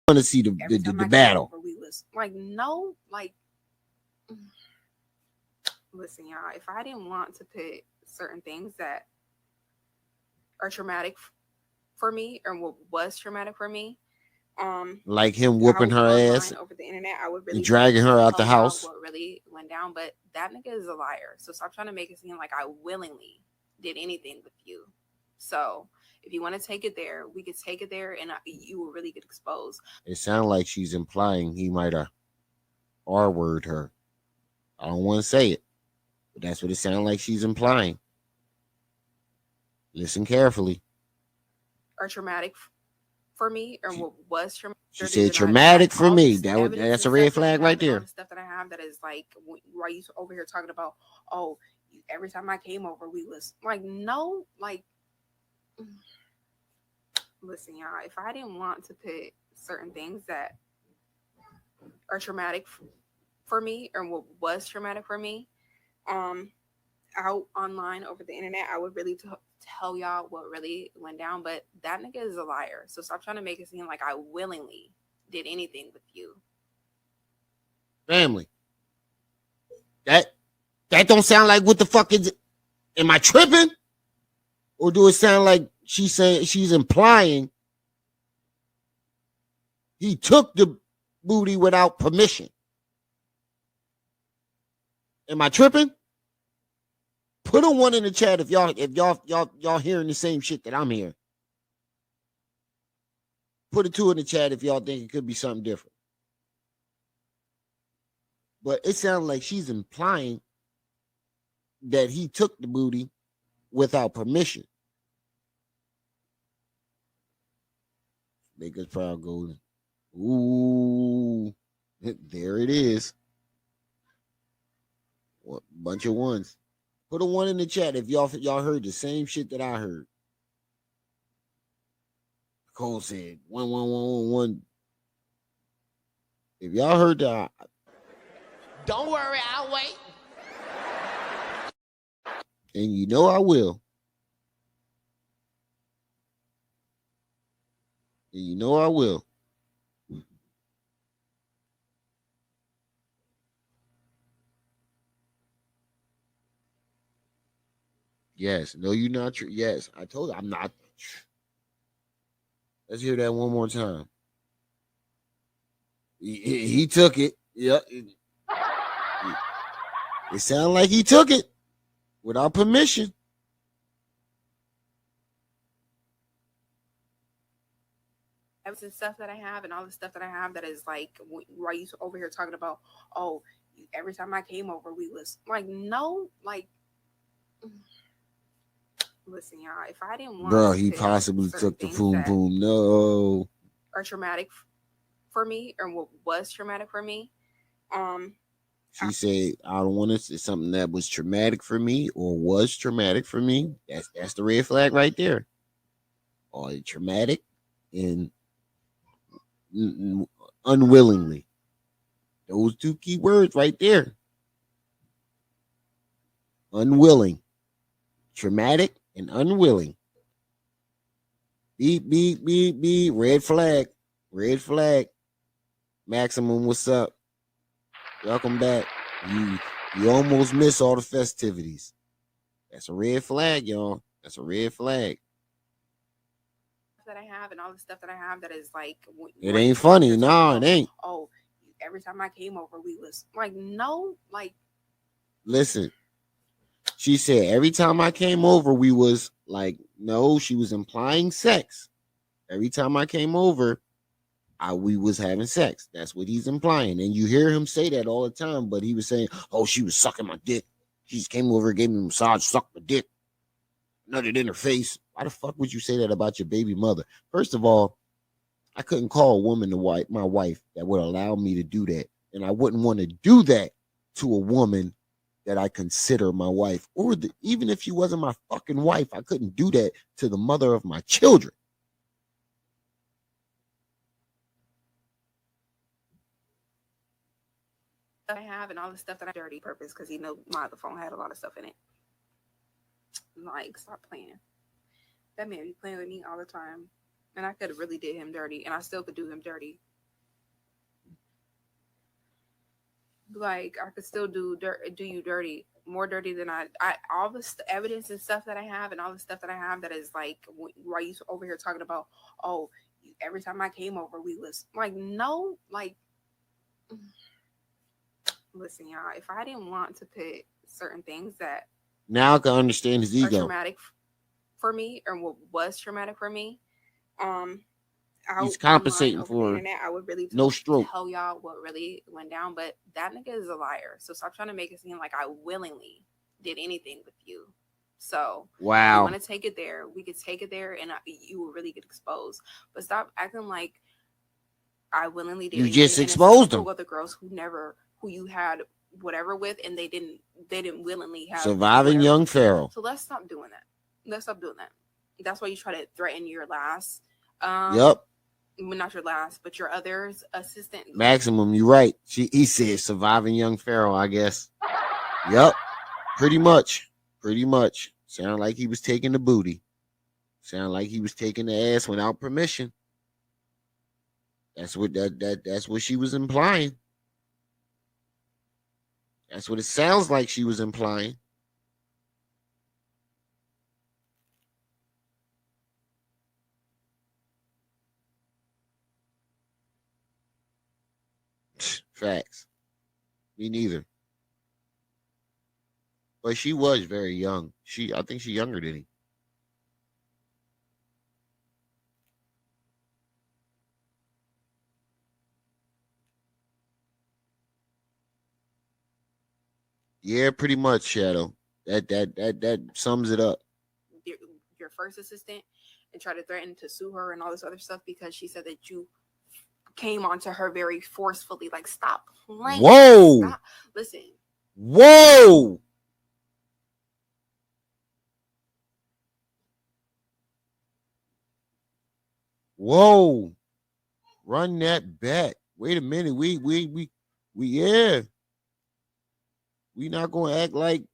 want to see the battle. We was like, no, like, listen, y'all. If I didn't want to put certain things that are traumatic for me, or what was traumatic for me, like him whooping out her ass online over the internet, I would and really dragging her out the tell y'all house. what really went down. But that nigga is a liar. So stop trying to make it seem like I willingly did anything with you. So if you want to take it there, we could take it there, and you will really get exposed. It sounds like she's implying he might have R-word her. I don't want to say it, but that's what it sounds like she's implying. Listen carefully. Are traumatic for me, or what was traumatic. She said traumatic for me. That's a red flag right there. All the stuff that I have that is like, why you over here talking about, oh, every time I came over, we was like, no, like, listen, y'all. If I didn't want to put certain things that are traumatic for me, or what was traumatic for me, out online over the internet, I would really tell y'all what really went down. But that nigga is a liar. So stop trying to make it seem like I willingly did anything with you. Family. That don't sound like what the fuck is it? Am I tripping? Or do it sound like she's implying he took the booty without permission? Am I tripping? Put a 1 in the chat if y'all hearing the same shit that I'm hearing. Put a 2 in the chat if y'all think it could be something different. But it sounds like she's implying that he took the booty without permission. Make us proud, Golden. Ooh, there it is. What bunch of ones. Put a 1 in the chat if y'all heard the same shit that I heard. Cole said 1. If y'all heard that, don't worry, I'll wait. And you know I will. And you know I will. Yes. No, you're not true. Yes. I told you I'm not. Let's hear that one more time. He took it. Yeah. It sounded like he took it without permission. And stuff that I have, and all the stuff that I have that is like, why you over here talking about, oh, every time I came over, we was like, no, like, listen, y'all. If I didn't want, bro, he possibly took the boom boom. No, are traumatic for me, or what was traumatic for me. She said, I don't want to say something that was traumatic for me or was traumatic for me. That's the red flag right there. Or traumatic and unwillingly. Those 2 key words right there. Unwilling. Traumatic and unwilling. Beep, beep, beep, beep. Red flag. Red flag. Maximum, what's up? Welcome back. You almost miss all the festivities. That's a red flag, y'all. That's a red flag. That I have, and all the stuff that I have that is like, it ain't funny. No, it ain't. Oh, every time I came over, we was like, no, like. Listen, she said every time I came over, we was like, no. She was implying sex. Every time I came over, we was having sex. That's what he's implying. And you hear him say that all the time, but he was saying, oh, she was sucking my dick. She just came over, gave me a massage, sucked my dick, nutted in her face. Why the fuck would you say that about your baby mother? First of all, I couldn't call a woman my wife that would allow me to do that. And I wouldn't want to do that to a woman that I consider my wife. Or even if she wasn't my fucking wife, I couldn't do that to the mother of my children. I have, and all the stuff that I dirty purpose, because he know my other phone had a lot of stuff in it. Like, stop playing. That man be playing with me all the time, and I could have really did him dirty, and I still could do him dirty. like I could still do you dirty, more dirty than all this evidence and stuff that I have, and all the stuff that I have that is like why you over here talking about, oh, every time I came over we was like, no, like, listen, y'all, if I didn't want to put certain things that Now I can understand his are ego. traumatic for me, or what was traumatic for me, um out He's online compensating over the for internet, I would really no stroke. tell y'all what really went down. But that nigga is a liar. So stop trying to make it seem like I willingly did anything with you. So if you Wow. want to take it there, we could take it there, and you will really get exposed. But stop acting like I willingly did You anything. just And it's a exposed couple him. of other girls who you had whatever with, and they didn't willingly have Surviving whatever young with you. Pharaoh. So let's stop doing that. Let's stop doing that. That's why you try to threaten your last Yep. not your last, but your other's assistant. Maximum, you right. He said surviving young Pharaoh, I guess. Yep. Pretty much. Pretty much. Sound like he was taking the booty. Sound like he was taking the ass without permission. That's what she was implying. That's what it sounds like she was implying. Facts. Me neither. But she was very young. I think she's younger than he. Yeah, pretty much, Shadow. That sums it up. Your first assistant, and try to threaten to sue her and all this other stuff because she said that you came onto her very forcefully. Like, stop playing. Whoa. Stop. Listen. Whoa. Whoa. Run that back. Wait a minute. We yeah. We not gonna act like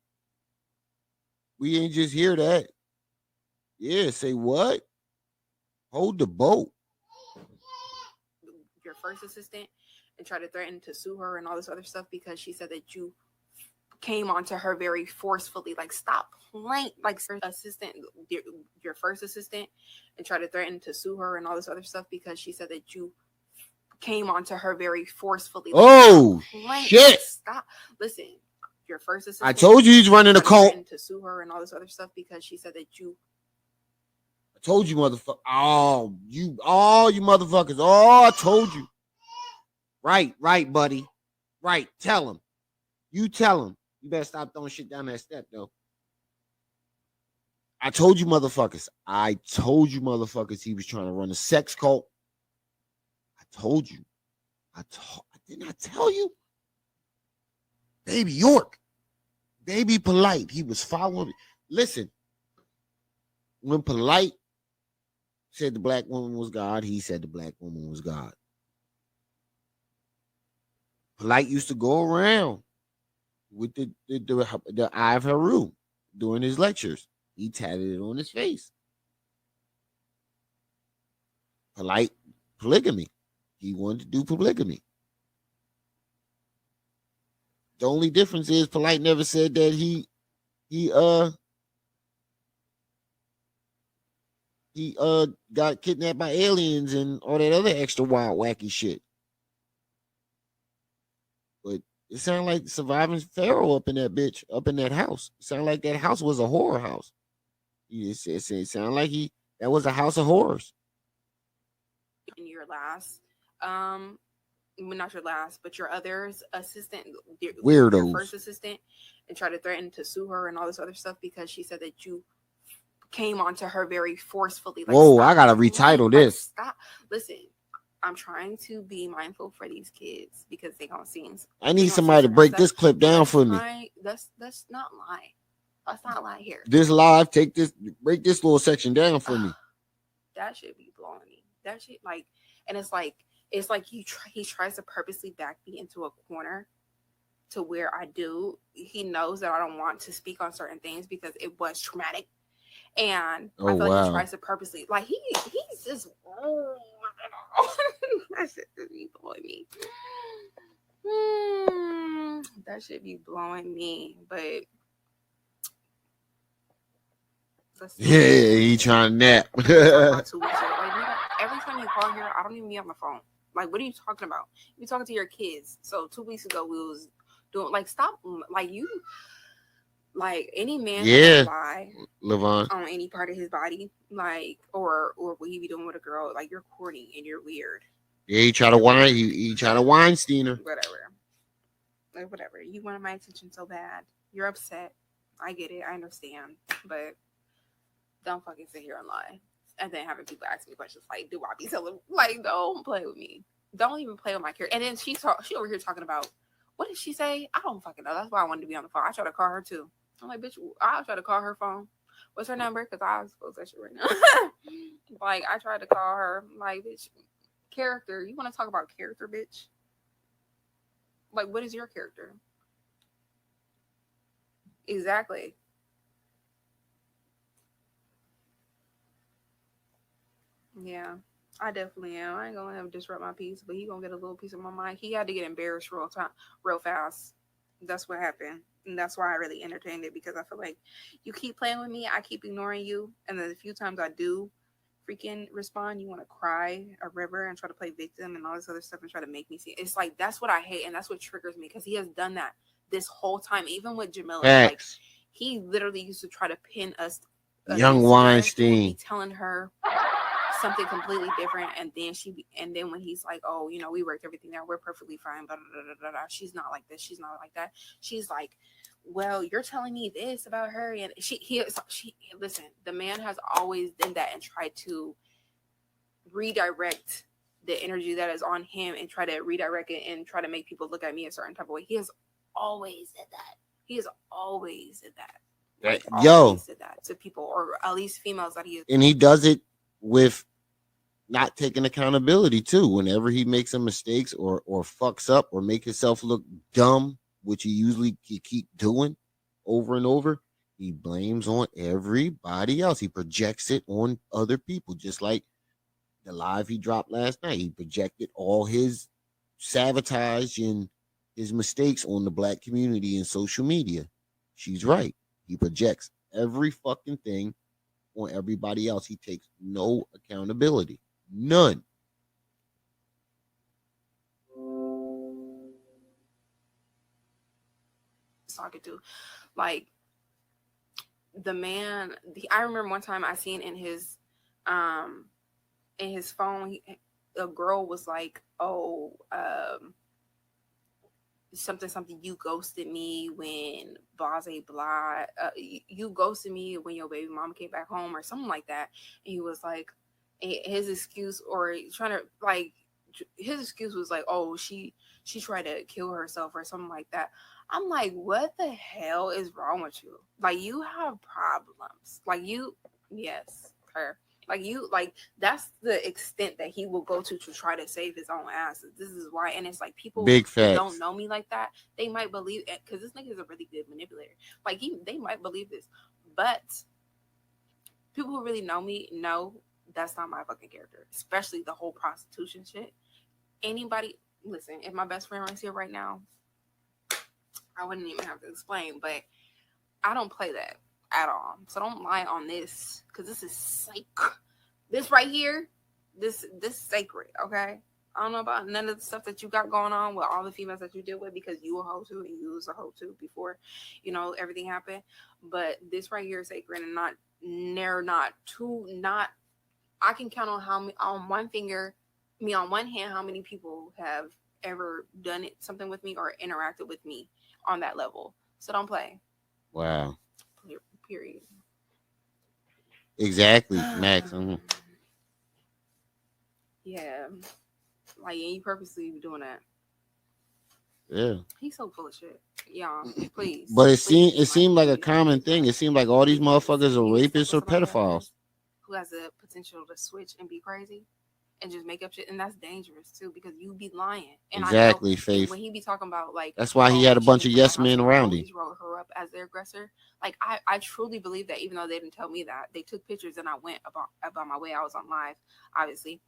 we ain't just hear that. Yeah, say what? Hold the boat. Your first assistant, and try to threaten to sue her and all this other stuff because she said that you came onto her very forcefully. Like, stop playing. Like, assistant, your first assistant, and try to threaten to sue her and all this other stuff because she said that you came onto her very forcefully. Like, oh shit! Like, stop. Listen, your first assistant. I told you he's running a cult. To sue her and all this other stuff because she said that you. I told you, motherfucker. Oh, you motherfuckers. Oh, I told you. Right, buddy. Right. Tell him. You tell him. You better stop throwing shit down that step, though. I told you, motherfuckers. He was trying to run a sex cult. I told you. Didn't I tell you? Baby York. Baby Polite. He was following me. Listen. When Polite said the black woman was God, he said the black woman was God. Polite used to go around with the eye of Heru during his lectures. He tatted it on his face. Polite polygamy. He wanted to do polygamy. The only difference is Polite never said that he got kidnapped by aliens and all that other extra wild wacky shit. But it sounded like surviving Pharaoh up in that bitch, up in that house. It sounded like that house was a horror house. It sounded like that was a house of horrors. In your last, not your last, but your other's assistant, Weirdos. Your first assistant, and try to threaten to sue her and all this other stuff because she said that you came onto her very forcefully. Like, whoa, I gotta retitle this. Like, stop. Listen, I'm trying to be mindful for these kids because they gonna see. I need somebody to break this clip down for me. Let's not lie. Let's not lie here. This live, break this little section down for me. That should be blowing me. That shit, like, and it's like he tries to purposely back me into a corner to where he knows that I don't want to speak on certain things because it was traumatic. And I feel like he tries to purposely, like, he's just, that shit just be blowing me. That should be blowing me. But let's Yeah, he trying to nap. talk about 2 weeks ago. Like, nigga, every time you call here, I don't even be on the phone. Like, what are you talking about? You talking to your kids. So 2 weeks ago, we was doing, like, stop. Like, you, like, any man Yeah, can lie Levon. on any part of his body. Like, or what he be doing with a girl. Like, you're corny and you're weird. Yeah, he try to whine. He try to Weinstein her. Whatever. Like, whatever. You wanted my attention so bad. You're upset. I get it. I understand. But don't fucking sit here and lie. And then having people ask me questions like, do I be telling? Like, don't play with me. Don't even play with my character. And then she over here talking about, what did she say? I don't fucking know. That's why I wanted to be on the phone. I tried to call her too. I'm like, bitch, I'll try to call her phone. What's her number? Because I was supposed to that shit right now. Like, I tried to call her. Like, bitch, character. You want to talk about character, bitch? Like, what is your character? Exactly. Yeah, I definitely am. I ain't gonna let him disrupt my peace, but he gonna get a little piece of my mind. He had to get embarrassed real fast. That's what happened, and that's why I really entertained it, because I feel like you keep playing with me, I keep ignoring you, and then the few times I do freaking respond, you want to cry a river and try to play victim and all this other stuff and try to make me see. It's like that's what I hate, and that's what triggers me, because he has done that this whole time, even with Jamila. Like, Facts. he literally used to try to pin us Young against her. He would be Weinstein. telling her something completely different, and then when he's like, oh, we worked everything out, we're perfectly fine, blah, blah, blah, blah, blah. She's not like this, she's not like that. She's like, well, you're telling me this about her, and she listen, the man has always done that and tried to redirect the energy that is on him and try to redirect it and try to make people look at me a certain type of way. He has always did that. He has always did that. Like, always did that to people, or at least females that he is. And he does it with not taking accountability too. Whenever he makes some mistakes or fucks up or make himself look dumb, which he keep doing over and over, he blames on everybody else. He projects it on other people, just like the live he dropped last night. He projected all his sabotage and his mistakes on the black community and social media. She's right. He projects every fucking thing on everybody else. He takes no accountability. None. Talking to, like, the man. I remember one time I seen in his phone, a girl was like, oh, something, you ghosted me when blase blah, you ghosted me when your baby mama came back home, or something like that. And he was like, his excuse, or trying to, like, his excuse was like, oh, she tried to kill herself or something like that. I'm like, what the hell is wrong with you? Like, you have problems. Like, yes, her. Like, that's the extent that he will go to try to save his own ass. This is why. And it's like, people Big who facts. don't know me like that, they might believe it, because this nigga is a really good manipulator. Like, they might believe this. But people who really know me know that's not my fucking character, especially the whole prostitution shit. Anybody, listen, if my best friend was here right now, I wouldn't even have to explain, but I don't play that at all. So don't lie on this, because this is sacred. This right here, this sacred, okay? I don't know about none of the stuff that you got going on with all the females that you deal with, because you a hoe too, and you was a hoe too before, everything happened. But this right here is sacred, and not I can count on on one hand, how many people have ever done something with me or interacted with me on that level. So don't play. Wow. Period. Exactly, Max. Yeah. Like, you purposely doing that. Yeah. He's so full of shit. Y'all, please. But it seemed like a common thing. It seemed like all these motherfuckers are rapists or pedophiles. Who has the potential to switch and be crazy and just make up shit, and that's dangerous too, because you be lying. And exactly, I know, Faith. when he be talking about, like, that's why he had a bunch of yes men around him. He wrote her up as their aggressor. Like, I truly believe that, even though they didn't tell me that, they took pictures and I went about my way. I was on live, obviously,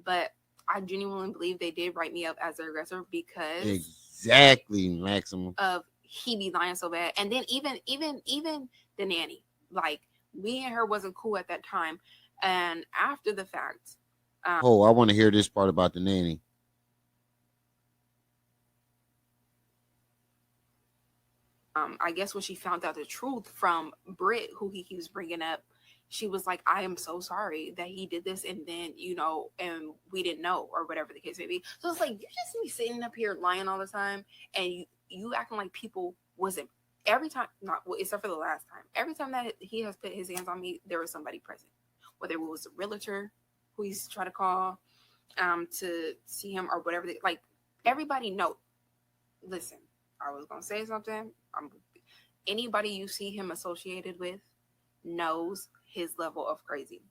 but I genuinely believe they did write me up as their aggressor because exactly, Maximum, of he be lying so bad. And then even the nanny, like me and her wasn't cool at that time. And after the fact, Oh, I want to hear this part about the nanny. I guess when she found out the truth from Britt, who he keeps bringing up, she was like, I am so sorry that he did this. And then, and we didn't know, or whatever the case may be. So it's like, you just be sitting up here lying all the time, and you acting like people wasn't every time, not well, except for the last time. Every time that he has put his hands on me, there was somebody present, whether it was a realtor who he's trying to call to see him, or whatever. Like, everybody know. Listen, I was gonna say something. Anybody you see him associated with knows his level of crazy.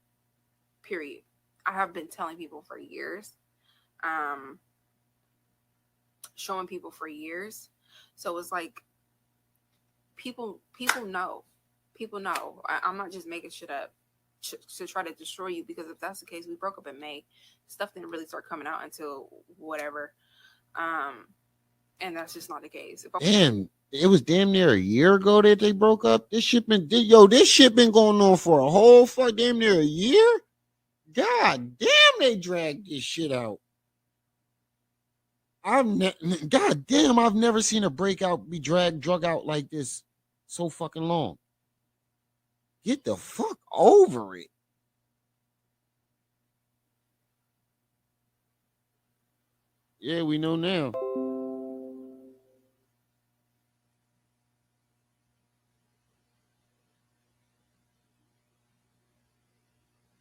Period. I have been telling people for years, showing people for years. So it's like people know. People know. I'm not just making shit up to try to destroy you, because if that's the case, we broke up in May. Stuff didn't really start coming out until whatever. And that's just not the case. Damn, it was damn near a year ago that they broke up. This shit been going on for a whole damn near a year. God damn, they dragged this shit out. God damn, I've never seen a breakout be drug out like this so fucking long. Get the fuck over it. Yeah, we know now.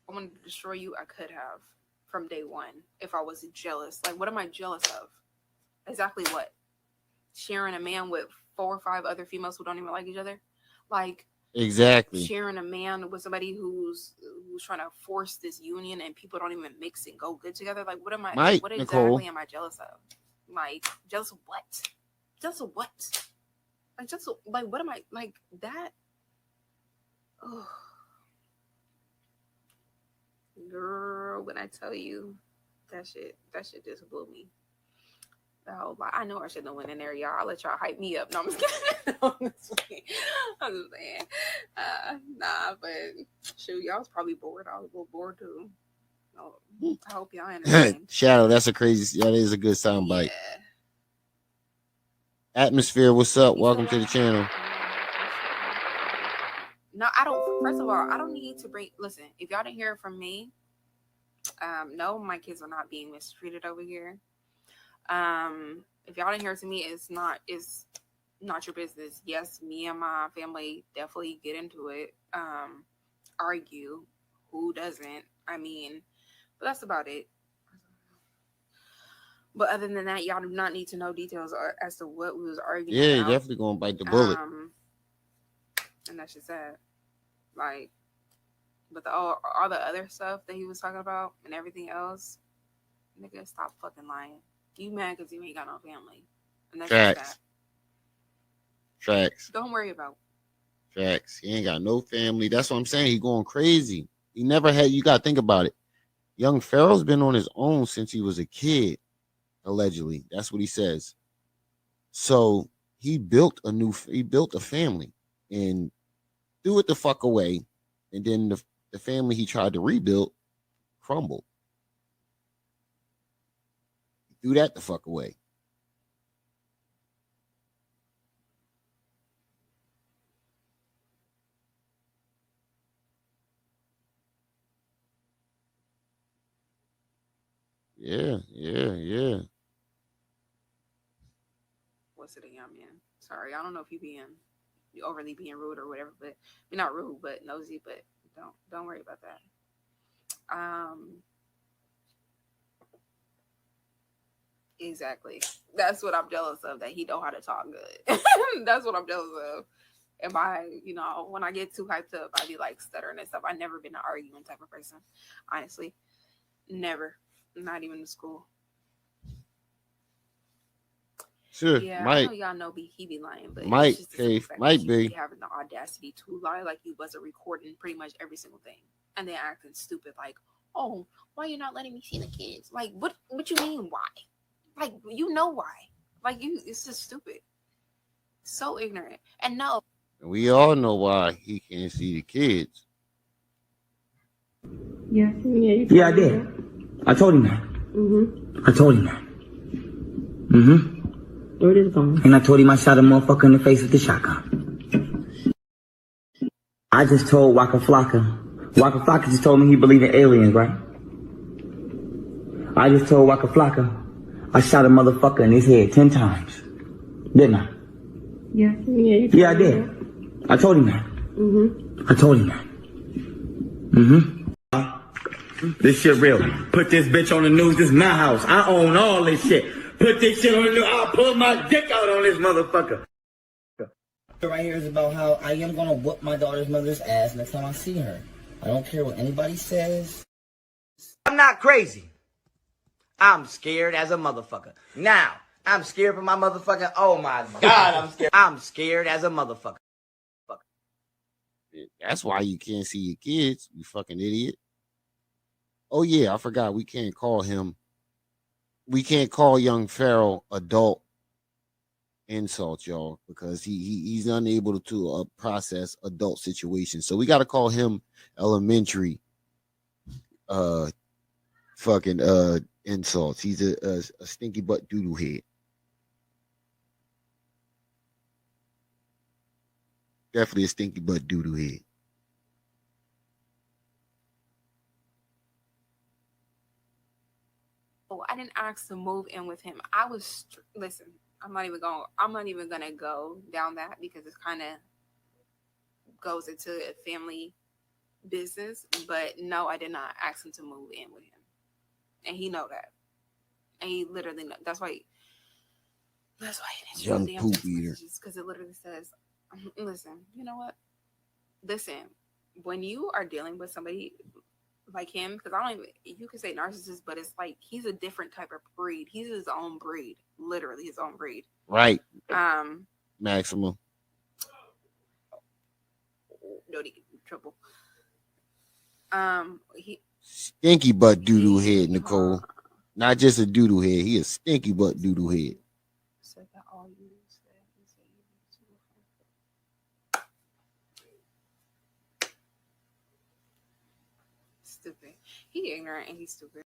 I wanted to destroy you, I could have from day one if I was jealous. Like, what am I jealous of? Exactly what? Sharing a man with 4 or 5 other females who don't even like each other? Like, exactly. Sharing a man with somebody who's trying to force this union, and people don't even mix and go good together. Like, what am I? What exactly Nicole. Am I jealous of? Like, jealous of what? Jealous of what? Like, what am I like that? Oh. Girl, when I tell you that shit just blew me. The whole lot. I know I shouldn't have went in there, y'all. I'll let y'all hype me up. No, I'm just kidding. I'm just saying. Nah, but shoot, y'all was probably bored. I was a little bored too. I hope y'all entertained. Shadow, that is a good soundbite. Yeah. Atmosphere, what's up? Welcome to the channel. No, I don't. First of all, I don't need to bring. Listen, if y'all didn't hear it from me, no, my kids are not being mistreated over here. If y'all didn't hear it from me, it's not your business. Yes, me and my family definitely get into it. Argue. Who doesn't? I mean, but that's about it. But other than that, y'all do not need to know details as to what we was arguing about. Yeah, you're definitely gonna bite the bullet. And that's just sad. Like, but all the other stuff that he was talking about and everything else, nigga, stop fucking lying. You mad because you ain't got no family. And that's just that. Facts. Don't worry about. Facts. He ain't got no family. That's what I'm saying. He going crazy. He never had. You got to think about it. Young Pharaoh's been on his own since he was a kid, allegedly. That's what he says. So he built a family and threw it the fuck away. And then the family he tried to rebuild crumbled. He threw that the fuck away. Yeah. What's it, young man? Sorry, I don't know if you overly being rude or whatever, but you're not rude, but nosy. But don't worry about that. Exactly. That's what I'm jealous of. That he know how to talk good. That's what I'm jealous of. And when I get too hyped up, I be like stuttering and stuff. I've never been an arguing type of person, honestly. Never. Not even in school. Sure. Yeah, I know y'all know he be lying, but might be having the audacity to lie like you wasn't recording pretty much every single thing, and then acting stupid like, oh, why you not letting me see the kids? Like, what you mean why? Like, you know why? Like, it's just stupid. So ignorant. And no. And we all know why he can't see the kids. Yeah. Yeah, I did. I told him that. I told him that. Where did it go? And I told him I shot a motherfucker in the face with the shotgun. I just told Waka Flocka. Waka Flocka just told me he believed in aliens, right? I just told Waka Flocka I shot a motherfucker in his head 10 times. Didn't I? Yeah. Yeah, I did. I told him that. I told him that. This shit real. Put this bitch on the news. This is my house. I own all this shit. Put this shit on the news. I'll pull my dick out on this motherfucker. Right here is about how I am gonna whoop my daughter's mother's ass next time I see her. I don't care what anybody says. I'm not crazy. I'm scared as a motherfucker. Now, I'm scared for my motherfucking. Oh my God, I'm scared. I'm scared as a motherfucker. That's why you can't see your kids, you fucking idiot. Oh yeah, I forgot we can't call young Pharaoh adult insult, y'all, because he's unable to process adult situations. So we got to call him elementary fucking insults. He's a stinky butt doodle head. Definitely a stinky butt doodle head. Oh, I didn't ask to move in with him. I was listen. I'm not even gonna go down that because it kind of goes into a family business. But no, I did not ask him to move in with him, and he know that. And he literally know. That's why he didn't show Young damn poop text eater. messages, because it literally says, "Listen, you know what? Listen, when you are dealing with somebody like him, because I don't even, you can say narcissist, but it's like he's a different type of breed. He's his own breed, literally his own breed. Right. Maximum. No, triple. He Stinky butt doodle head, Nicole. Not just a doodle head. He a stinky butt doodle head. said that all you said. Stupid. He ignorant and he's stupid.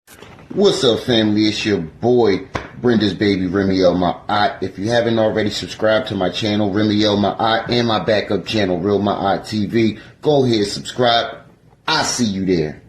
What's up, family? It's your boy, Brenda's baby, Remy L. My Aunt. If you haven't already subscribed to my channel, Remy L. My Aunt, and my backup channel, Real My Aunt TV, go ahead, subscribe. I'll see you there.